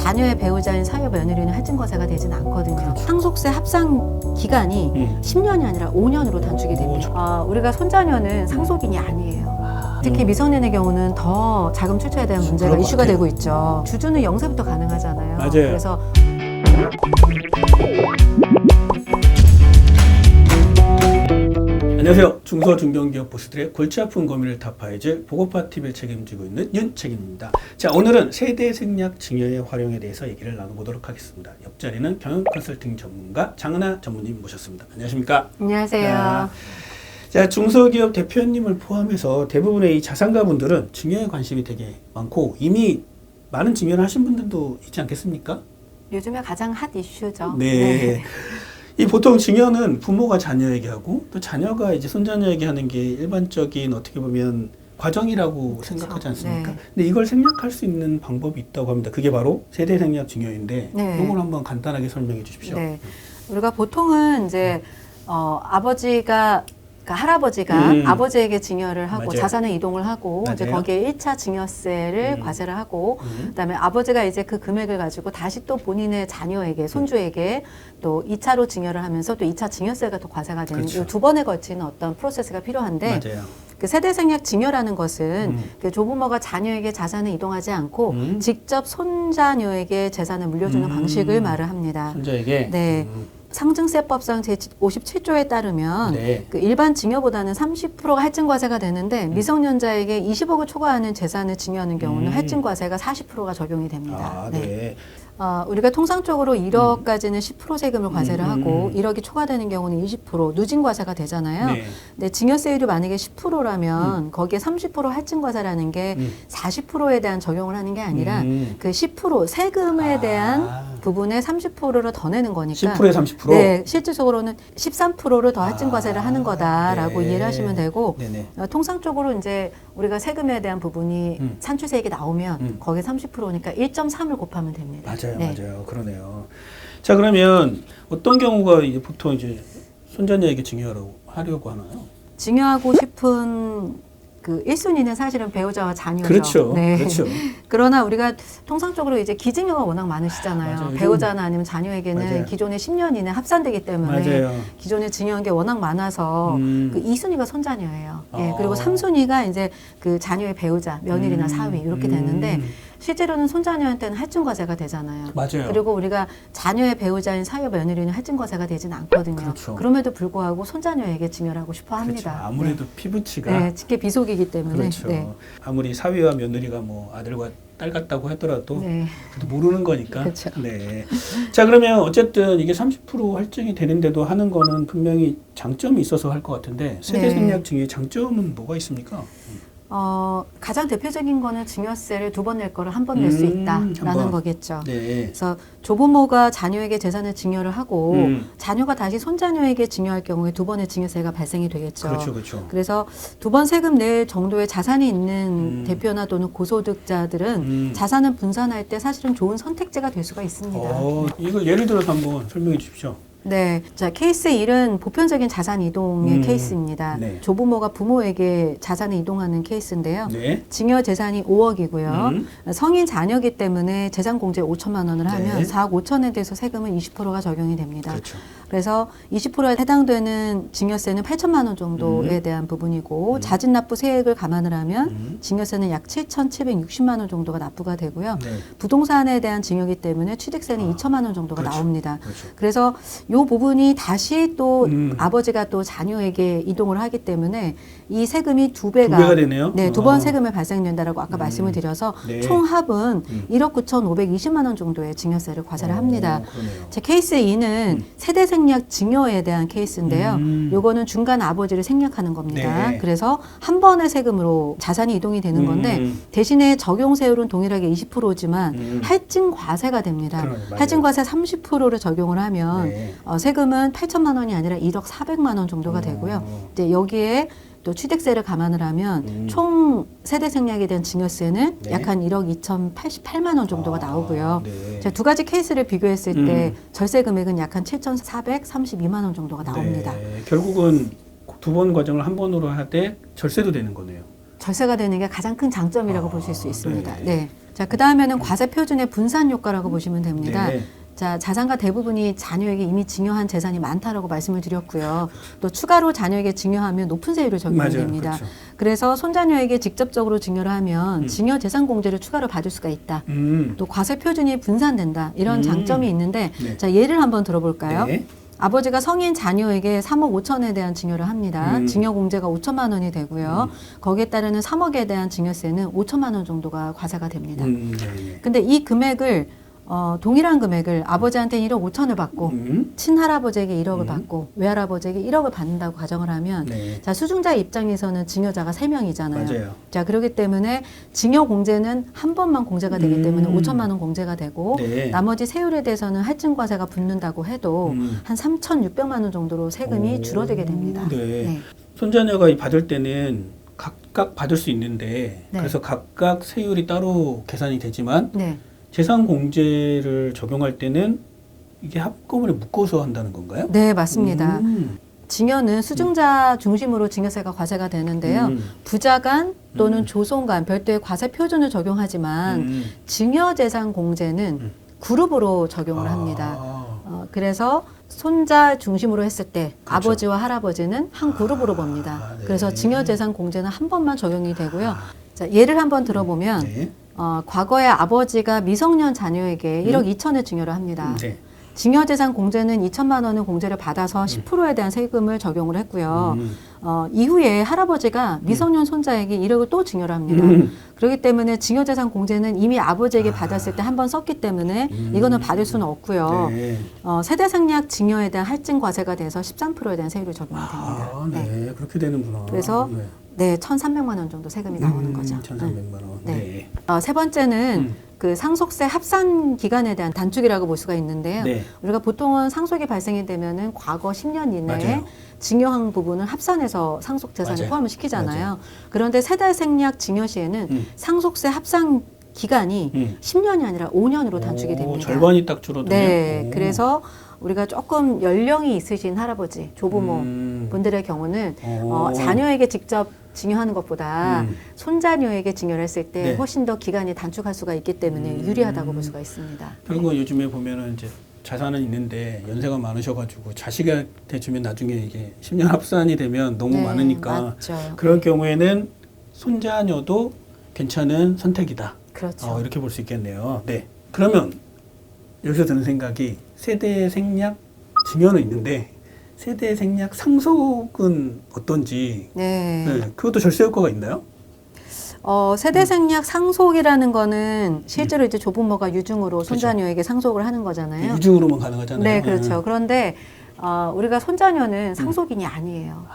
자녀의 배우자인 사유 며느리는 할증과세가 되진 않거든요. 상속세 합산 기간이 10년이 아니라 5년으로 단축이 됩니다. 우리가 손자녀는 상속인이 아니에요. 특히 미성년의 경우는 더 자금 출처에 대한 문제가 이슈가 되고 있죠. 주주는 0세부터 가능하잖아요. 맞아요. 그래서 안녕하세요. 중소중견기업 보스들의 골치 아픈 고민을 타파해줄 보고파TV를 책임지고 있는 윤책임입니다. 자, 오늘은 세대 생략 증여의 활용에 대해서 얘기를 나눠보도록 하겠습니다. 옆자리는 경영 컨설팅 전문가 장은하 전무님 모셨습니다. 안녕하십니까? 안녕하세요. 자, 중소기업 대표님을 포함해서 대부분의 이 자산가분들은 증여에 관심이 되게 많고 이미 많은 증여를 하신 분들도 있지 않겠습니까? 요즘에 가장 핫 이슈죠. 네. 이 보통 증여는 부모가 자녀에게 하고 또 자녀가 이제 손자녀에게 하는 게 일반적인 어떻게 보면 과정이라고 그렇죠. 생각하지 않습니까? 네. 근데 이걸 생략할 수 있는 방법이 있다고 합니다. 그게 바로 세대 생략 증여인데 네. 이걸 한번 간단하게 설명해 주십시오. 네. 우리가 보통은 이제 아버지가 그러니까 할아버지가 아버지에게 증여를 하고 맞아요. 자산을 이동을 하고 이제 맞아요. 거기에 1차 증여세를 과세를 하고 그다음에 아버지가 이제 그 금액을 가지고 다시 또 본인의 자녀에게 손주에게 또 2차로 증여를 하면서 또 2차 증여세가 또 과세가 되는 그렇죠. 이 두 번에 걸치는 어떤 프로세스가 필요한데 맞아요. 그 세대 생략 증여라는 것은 그 조부모가 자녀에게 자산을 이동하지 않고 직접 손자녀에게 재산을 물려주는 방식을 말을 합니다. 손자에게 네. 상증세법상 제57조에 따르면 네. 그 일반 증여보다는 30%가 할증과세가 되는데 미성년자에게 20억을 초과하는 재산을 증여하는 경우는 할증과세가 40%가 적용이 됩니다. 아, 네. 우리가 통상적으로 1억까지는 10% 세금을 과세를 하고 1억이 초과되는 경우는 20% 누진과세가 되잖아요. 네. 근데 증여세율이 만약에 10%라면 거기에 30% 할증과세라는 게 40%에 대한 적용을 하는 게 아니라 그 10% 세금에 대한 부분에 30%를 더 내는 거니까 10%에 30%? 네, 실질적으로는 13%를 더 할증과세를 하는 거다라고 네. 이해를 하시면 되고 네네. 통상적으로 이제 우리가 세금에 대한 부분이 산출세액이 나오면 거기에 30%니까 1.3을 곱하면 됩니다. 맞아요, 네. 맞아요. 그러네요. 자, 그러면 어떤 경우가 이제 보통 이제 손자녀에게 증여하려고 하나요? 증여하고 싶은 그 1순위는 사실은 배우자와 자녀죠. 그렇죠. 네. 그렇죠. 그러나 우리가 통상적으로 이제 기증여가 워낙 많으시잖아요. 맞아요. 배우자나 아니면 자녀에게는 맞아요. 기존의 10년 이내 합산되기 때문에 맞아요. 기존에 증여한 게 워낙 많아서 그 2순위가 손자녀예요. 예, 그리고 아. 3순위가 이제 그 자녀의 배우자, 며느리나 사위 이렇게 되는데 실제로는 손자녀한테는 할증과세가 되잖아요. 맞아요. 그리고 우리가 자녀의 배우자인 사유 며느리는 할증과세가 되진 않거든요. 그렇죠. 그럼에도 불구하고 손자녀에게 증여를 하고 싶어 합니다. 그렇죠. 아무래도 피부치가 네, 직계 비속이기 때문에. 그렇죠. 네. 아무리 사위와 며느리가 뭐 아들과 딸 같다고 하더라도 네. 그래도 모르는 거니까. 그렇죠. 네. 자, 그러면 어쨌든 이게 30% 할증이 되는데도 하는 거는 분명히 장점이 있어서 할 것 같은데 세대 네. 생략 증여의 장점은 뭐가 있습니까? 가장 대표적인 거는 증여세를 2번 낼 거를 한 번 낼 수 있다라는 한 번. 거겠죠. 네. 그래서 조부모가 자녀에게 재산을 증여를 하고 자녀가 다시 손자녀에게 증여할 경우에 2번의 증여세가 발생이 되겠죠. 그렇죠, 그렇죠. 그래서 2번 세금 낼 정도의 자산이 있는 대표나 또는 고소득자들은 자산을 분산할 때 사실은 좋은 선택지가 될 수가 있습니다. 이걸 예를 들어서 한번 설명해 주십시오. 네. 자, 케이스 1은 보편적인 자산 이동의 케이스입니다. 네. 조부모가 부모에게 자산을 이동하는 케이스인데요. 네. 증여 재산이 5억이고요. 성인 자녀기 때문에 재산 공제 5천만 원을 하면 네. 4억 5천에 대해서 세금은 20%가 적용이 됩니다. 그렇죠. 그래서 20%에 해당되는 증여세는 8천만 원 정도에 대한 부분이고 자진 납부 세액을 감안을 하면 증여세는 약 7,760만 원 정도가 납부가 되고요. 네. 부동산에 대한 증여기 때문에 취득세는 2천만 원 정도가 그렇죠. 나옵니다. 그렇죠. 그래서 이 부분이 다시 또 아버지가 또 자녀에게 이동을 하기 때문에 이 세금이 두 배가 되네요. 네, 두 번 세금을 발생된다라고 아까 말씀을 드려서 네. 총 합은 1억 9,520만 원 정도의 증여세를 과세를 합니다. 그러네요. 제 케이스 2는 세대 생략 증여에 대한 케이스인데요. 요거는 중간 아버지를 생략하는 겁니다. 네. 그래서 한 번의 세금으로 자산이 이동이 되는 건데 대신에 적용세율은 동일하게 20%지만 할증 과세가 됩니다. 맞아요. 할증 과세 30%를 적용을 하면 네. 세금은 8천만 원이 아니라 1억 400만 원 정도가 되고요. 이제 여기에 또 취득세를 감안을 하면 총 세대 생략에 대한 증여세는 네. 약 한 1억 2,088만 원 정도가 나오고요. 네. 자, 두 가지 케이스를 비교했을 때 절세 금액은 약 한 7,432만 원 정도가 나옵니다. 네. 결국은 두 번 과정을 한 번으로 하되 절세도 되는 거네요. 절세가 되는 게 가장 큰 장점이라고 보실 수 있습니다. 네. 네. 자, 그 다음에는 과세 표준의 분산 효과라고 보시면 됩니다. 네. 자, 자산가 대부분이 자녀에게 이미 증여한 재산이 많다라고 말씀을 드렸고요. 또 추가로 자녀에게 증여하면 높은 세율을 적용이 됩니다. 그렇죠. 그래서 손자녀에게 직접적으로 증여를 하면 증여 재산 공제를 추가로 받을 수가 있다. 또 과세 표준이 분산된다. 이런 장점이 있는데 네. 자, 예를 한번 들어볼까요? 네. 아버지가 성인 자녀에게 3억 5천에 대한 증여를 합니다. 증여 공제가 5천만 원이 되고요. 거기에 따르는 3억에 대한 증여세는 5천만 원 정도가 과세가 됩니다. 네. 근데 이 금액을 동일한 금액을 아버지한테 1억 5천을 받고 친할아버지에게 1억을 받고 외할아버지에게 1억을 받는다고 가정을 하면 네. 자, 수증자 입장에서는 증여자가 3명이잖아요. 맞아요. 자, 그렇기 때문에 증여 공제는 한 번만 공제가 되기 때문에 5천만 원 공제가 되고 네. 나머지 세율에 대해서는 할증과세가 붙는다고 해도 한 3,600만 원 정도로 세금이 오. 줄어들게 됩니다. 네. 손자녀가 받을 때는 각각 받을 수 있는데 네. 그래서 각각 세율이 따로 계산이 되지만 네. 재산 공제를 적용할 때는 이게 한꺼번에 묶어서 한다는 건가요? 네, 맞습니다. 증여는 수증자 중심으로 증여세가 과세가 되는데요. 부자간 또는 조손간 별도의 과세 표준을 적용하지만 증여재산 공제는 그룹으로 적용을 합니다. 그래서 손자 중심으로 했을 때 그렇죠. 아버지와 할아버지는 한 그룹으로 봅니다. 네. 그래서 증여재산 공제는 한 번만 적용이 되고요. 자, 예를 한번 들어보면 네. 과거에 아버지가 미성년 자녀에게 1억 2천을 증여를 합니다. 네. 증여재산 공제는 2천만 원을 공제를 받아서 10%에 대한 세금을 적용을 했고요. 이후에 할아버지가 미성년 손자에게 1억을 또 증여를 합니다. 그렇기 때문에 증여재산 공제는 이미 아버지에게 받았을 때 한 번 썼기 때문에 이거는 받을 수는 없고요. 네. 세대상략 증여에 대한 할증 과세가 돼서 13%에 대한 세율이 적용이 됩니다. 네. 그렇게 되는구나. 그래서 네, 1,300만 원 정도 세금이 나오는 거죠. 1,300만 원. 네. 세 번째는 그 상속세 합산 기간에 대한 단축이라고 볼 수가 있는데요. 네. 우리가 보통은 상속이 발생이 되면은 과거 10년 이내에 맞아요. 증여한 부분을 합산해서 상속 재산에 맞아요. 포함을 시키잖아요. 그런데 세대 생략 증여 시에는 상속세 합산 기간이 10년이 아니라 5년으로 단축이 됩니다. 절반이 딱 줄어드네요. 네, 그래서 우리가 조금 연령이 있으신 할아버지, 조부모 분들의 경우는 자녀에게 직접 증여하는 것보다 손자녀에게 증여를 했을 때 네. 훨씬 더 기간이 단축할 수가 있기 때문에 유리하다고 볼 수가 있습니다. 결국은 요즘에 보면은 이제 자산은 있는데 연세가 많으셔가지고 자식한테 주면 나중에 이게 10년 합산이 되면 너무 네, 많으니까 맞죠. 그럴 경우에는 손자녀도 괜찮은 선택이다. 그렇죠. 이렇게 볼 수 있겠네요. 네. 그러면 여기서 드는 생각이 세대 생략 증여는 있는데 세대 생략 상속은 어떤지 네. 그것도 절세 효과가 있나요? 세대 생략 상속이라는 거는 실제로 이제 조부모가 유증으로 손자녀에게 상속을 하는 거잖아요. 유증으로만 가능하잖아요. 네, 그렇죠. 그런데 우리가 손자녀는 상속인이 아니에요.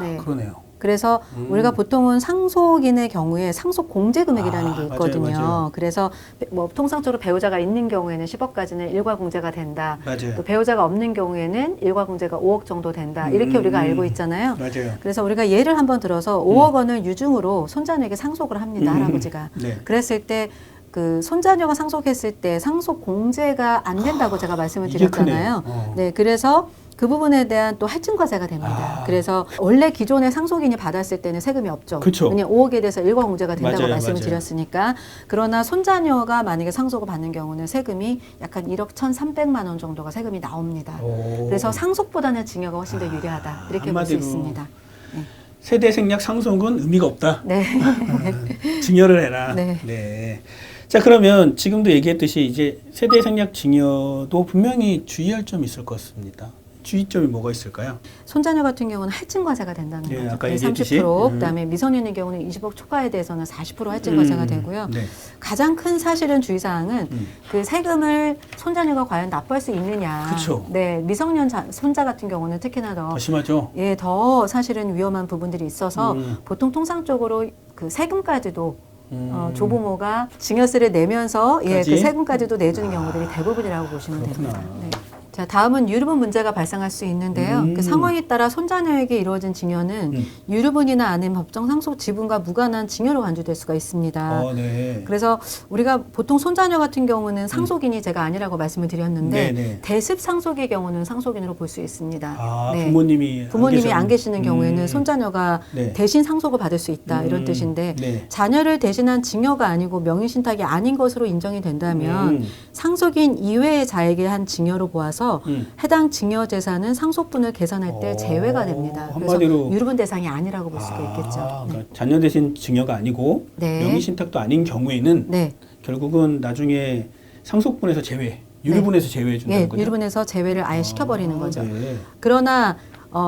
네. 그러네요. 그래서 우리가 보통은 상속인의 경우에 상속 공제 금액이라는 게 있거든요. 맞아요. 그래서 뭐 통상적으로 배우자가 있는 경우에는 10억까지는 일괄 공제가 된다. 맞아요. 또 배우자가 없는 경우에는 일괄 공제가 5억 정도 된다. 이렇게 우리가 알고 있잖아요. 맞아요. 그래서 우리가 예를 한번 들어서 5억 원을 유증으로 손자녀에게 상속을 합니다. 할아버지가. 네. 그랬을 때 그 손자녀가 상속했을 때 상속 공제가 안 된다고 제가 말씀을 이게 드렸잖아요. 크네요. 네, 그래서 그 부분에 대한 또 할증 과세가 됩니다. 그래서 원래 기존의 상속인이 받았을 때는 세금이 없죠. 그쵸. 그냥 5억에 대해서 일괄 공제가 된다고 맞아요, 말씀을 맞아요. 드렸으니까. 그러나 손자녀가 만약에 상속을 받는 경우는 세금이 약간 1억 1,300만 원 정도가 세금이 나옵니다. 그래서 상속보다는 증여가 훨씬 더 유리하다. 이렇게 볼 수 한마디로 있습니다. 세대 생략 상속은 의미가 없다. 네. 증여를 해라. 네. 네. 자, 그러면 지금도 얘기했듯이 이제 세대 생략 증여도 분명히 주의할 점이 있을 것 같습니다. 주의점이 뭐가 있을까요? 손자녀 같은 경우는 할증 과세가 된다는 네, 거죠. 아까 네, 얘기했듯이. 30%, 그다음에 미성년의 경우는 20억 초과에 대해서는 40% 할증 과세가 되고요. 네. 가장 큰 사실은 주의사항은 그 세금을 손자녀가 과연 납부할 수 있느냐. 그쵸. 네, 미성년 손자 같은 경우는 특히나 더 심하죠? 더 사실은 위험한 부분들이 있어서 보통 통상적으로 그 세금까지도 조부모가 증여세를 내면서 그 까지? 세금까지도 내주는 경우들이 대부분이라고 보시면 그렇구나. 됩니다. 네. 자, 다음은 유류분 문제가 발생할 수 있는데요. 그 상황에 따라 손자녀에게 이루어진 증여는 유류분이나 아닌 법정 상속 지분과 무관한 증여로 간주될 수가 있습니다. 네. 그래서 우리가 보통 손자녀 같은 경우는 상속인이 제가 아니라고 말씀을 드렸는데 네네. 대습 상속의 경우는 상속인으로 볼 수 있습니다. 아, 부모님이 안 계시는 경우에는 손자녀가 네. 대신 상속을 받을 수 있다 이런 뜻인데 네. 자녀를 대신한 증여가 아니고 명의신탁이 아닌 것으로 인정이 된다면 상속인 이외의 자에게 한 증여로 보아서 해당 증여 재산은 상속분을 계산할 때 제외가 됩니다. 그래서 한마디로 유류분 대상이 아니라고 볼 수가 있겠죠. 네. 그러니까 자녀 대신 증여가 아니고 네. 명의신탁도 아닌 경우에는 네. 결국은 나중에 상속분에서 제외, 유류분에서 제외해 준다는 예, 거죠. 유류분에서 제외를 아예 시켜버리는 거죠. 네. 그러나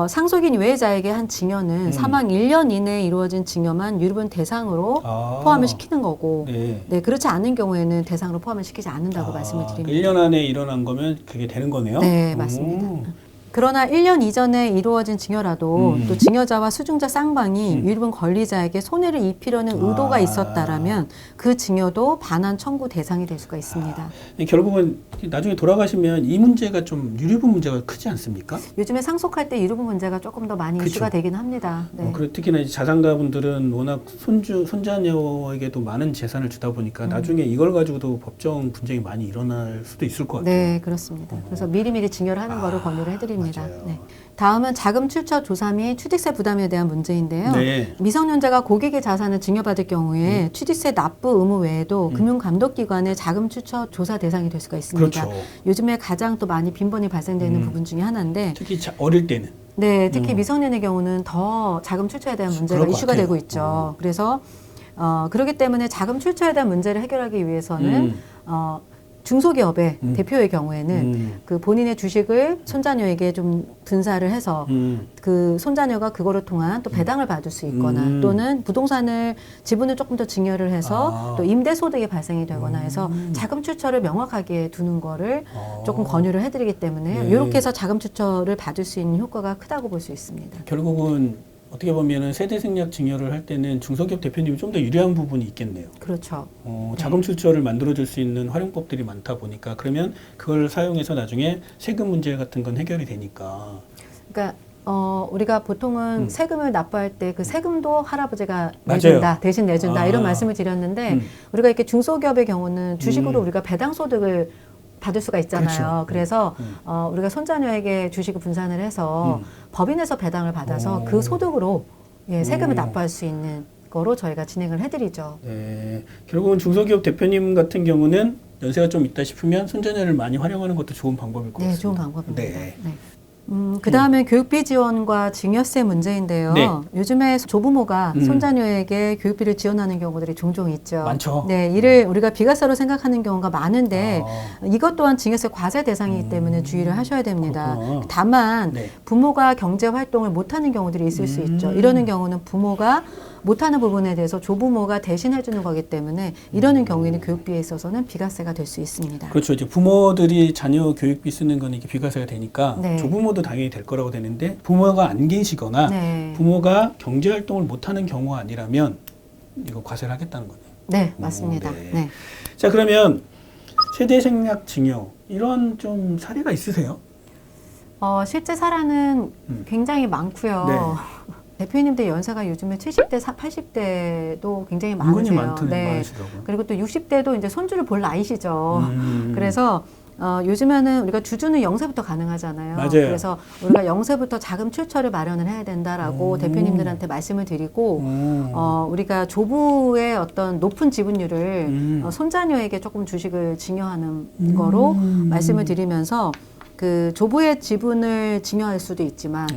상속인 외자에게 한 증여는 사망 1년 이내에 이루어진 증여만 유류분 대상으로 포함을 시키는 거고 네, 그렇지 않은 경우에는 대상으로 포함을 시키지 않는다고 말씀을 드립니다. 1년 안에 일어난 거면 그게 되는 거네요? 네, 맞습니다. 그러나 1년 이전에 이루어진 증여라도 또 증여자와 수증자 쌍방이 유류분 권리자에게 손해를 입히려는 의도가 있었다라면 그 증여도 반환 청구 대상이 될 수가 있습니다. 결국은 나중에 돌아가시면 이 문제가 좀 유류분 문제가 크지 않습니까? 요즘에 상속할 때 유류분 문제가 조금 더 많이 이슈가 되긴 합니다. 네. 그리고 특히나 이제 자산가분들은 워낙 손자녀에게도 많은 재산을 주다 보니까 나중에 이걸 가지고도 법정 분쟁이 많이 일어날 수도 있을 것 같아요. 네, 그렇습니다. 그래서 미리미리 증여를 하는 거를 권유를 해드립니다. 맞아요. 네. 다음은 자금 출처 조사 및 취득세 부담에 대한 문제인데요. 네. 미성년자가 고객의 자산을 증여받을 경우에 취득세 납부 의무 외에도 금융감독기관의 자금 출처 조사 대상이 될 수가 있습니다. 그렇죠. 요즘에 가장 또 많이 빈번히 발생되는 부분 중에 하나인데 특히 어릴 때는 네, 특히 미성년의 경우는 더 자금 출처에 대한 문제가 그럴 것 이슈가 같아요. 되고 있죠. 그래서 그렇기 때문에 자금 출처에 대한 문제를 해결하기 위해서는 중소기업의 대표의 경우에는 그 본인의 주식을 손자녀에게 좀 분사를 해서 그 손자녀가 그거를 통한 또 배당을 받을 수 있거나 또는 부동산을 지분을 조금 더 증여를 해서 또 임대소득이 발생이 되거나 해서 자금 출처를 명확하게 두는 거를 조금 권유를 해드리기 때문에 네. 이렇게 해서 자금 출처를 받을 수 있는 효과가 크다고 볼 수 있습니다. 결국은 어떻게 보면은 세대 생략 증여를 할 때는 중소기업 대표님이 좀 더 유리한 부분이 있겠네요. 그렇죠. 자금 출처를 만들어줄 수 있는 활용법들이 많다 보니까 그러면 그걸 사용해서 나중에 세금 문제 같은 건 해결이 되니까. 그러니까 우리가 보통은 세금을 납부할 때 그 세금도 할아버지가 맞아요. 내준다, 대신 내준다 이런 말씀을 드렸는데 우리가 이렇게 중소기업의 경우는 주식으로 우리가 배당 소득을 받을 수가 있잖아요. 그렇죠. 그래서 우리가 손자녀에게 주식을 분산을 해서 법인에서 배당을 받아서 그 소득으로 세금을 납부할 수 있는 거로 저희가 진행을 해드리죠. 네, 결국은 중소기업 대표님 같은 경우는 연세가 좀 있다 싶으면 손자녀를 많이 활용하는 것도 좋은 방법일 것 같습니다. 네, 좋은 방법입니다. 네. 네. 그 다음에 교육비 지원과 증여세 문제인데요. 네. 요즘에 조부모가 손자녀에게 교육비를 지원하는 경우들이 종종 있죠. 많죠. 네, 이를 우리가 비과세로 생각하는 경우가 많은데 이것 또한 증여세 과세 대상이기 때문에 주의를 하셔야 됩니다. 그렇구나. 다만 네. 부모가 경제 활동을 못하는 경우들이 있을 수 있죠. 이러는 경우는 부모가 못하는 부분에 대해서 조부모가 대신해 주는 거기 때문에 이러는 경우에는 교육비에 있어서는 비과세가 될 수 있습니다. 그렇죠. 이제 부모들이 자녀 교육비 쓰는 건 이게 비과세가 되니까 네. 조부모도 당연히 될 거라고 되는데 부모가 안 계시거나 네. 부모가 경제 활동을 못하는 경우가 아니라면 이거 과세를 하겠다는 거네요. 네, 맞습니다. 네. 네. 자, 그러면 세대 생략 증여 이런 좀 사례가 있으세요? 실제 사례는 굉장히 많고요. 네. 대표님들 연세가 요즘에 70대, 80대도 굉장히 은근히 많으세요. 많으시더라고요. 그리고 또 60대도 이제 손주를 볼 나이시죠. 그래서 요즘에는 우리가 주주는 0세부터 가능하잖아요. 맞아요. 그래서 우리가 0세부터 자금 출처를 마련을 해야 된다라고 대표님들한테 말씀을 드리고 우리가 조부의 어떤 높은 지분율을 손자녀에게 조금 주식을 증여하는 거로 말씀을 드리면서 그 조부의 지분을 증여할 수도 있지만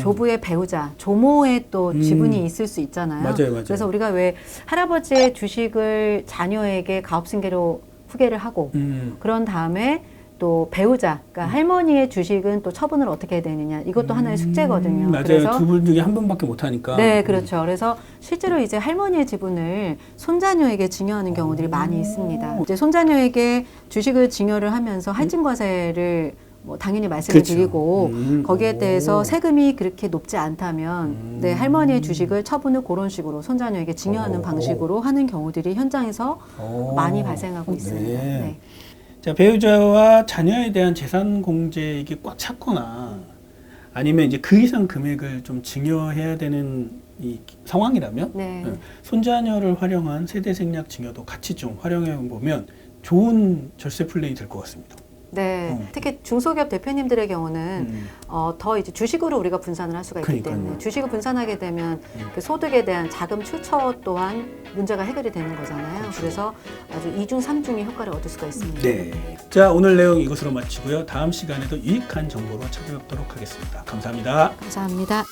조부의 배우자, 조모의 또 지분이 있을 수 있잖아요. 맞아요. 그래서 우리가 왜 할아버지의 주식을 자녀에게 가업승계로 후계를 하고 그런 다음에 또 배우자, 그러니까 할머니의 주식은 또 처분을 어떻게 해야 되느냐 이것도 하나의 숙제거든요. 맞아요. 그래서 두 분 중에 한 분밖에 못 하니까. 네, 그렇죠. 그래서 실제로 이제 할머니의 지분을 손자녀에게 증여하는 경우들이 많이 있습니다. 이제 손자녀에게 주식을 증여를 하면서 할증과세를 뭐 당연히 말씀을 그렇죠. 드리고 거기에 대해서 세금이 그렇게 높지 않다면 네, 할머니의 주식을 처분을 그런 식으로 손자녀에게 증여하는 방식으로 하는 경우들이 현장에서 많이 발생하고 있습니다. 네. 네. 자, 배우자와 자녀에 대한 재산 공제액이 꽉 찼거나 아니면 이제 그 이상 금액을 좀 증여해야 되는 이 상황이라면 네. 손자녀를 활용한 세대 생략 증여도 같이 좀 활용해 보면 좋은 절세 플랜이 될 것 같습니다. 네. 특히 중소기업 대표님들의 경우는 더 이제 주식으로 우리가 분산을 할 수가 있기 그러니까요. 때문에 주식을 분산하게 되면 그 소득에 대한 자금 출처 또한 문제가 해결이 되는 거잖아요. 그렇죠. 그래서 아주 이중 삼중의 효과를 얻을 수가 있습니다. 네. 자, 오늘 내용 이것으로 마치고요. 다음 시간에도 유익한 정보로 찾아뵙도록 하겠습니다. 감사합니다. 감사합니다.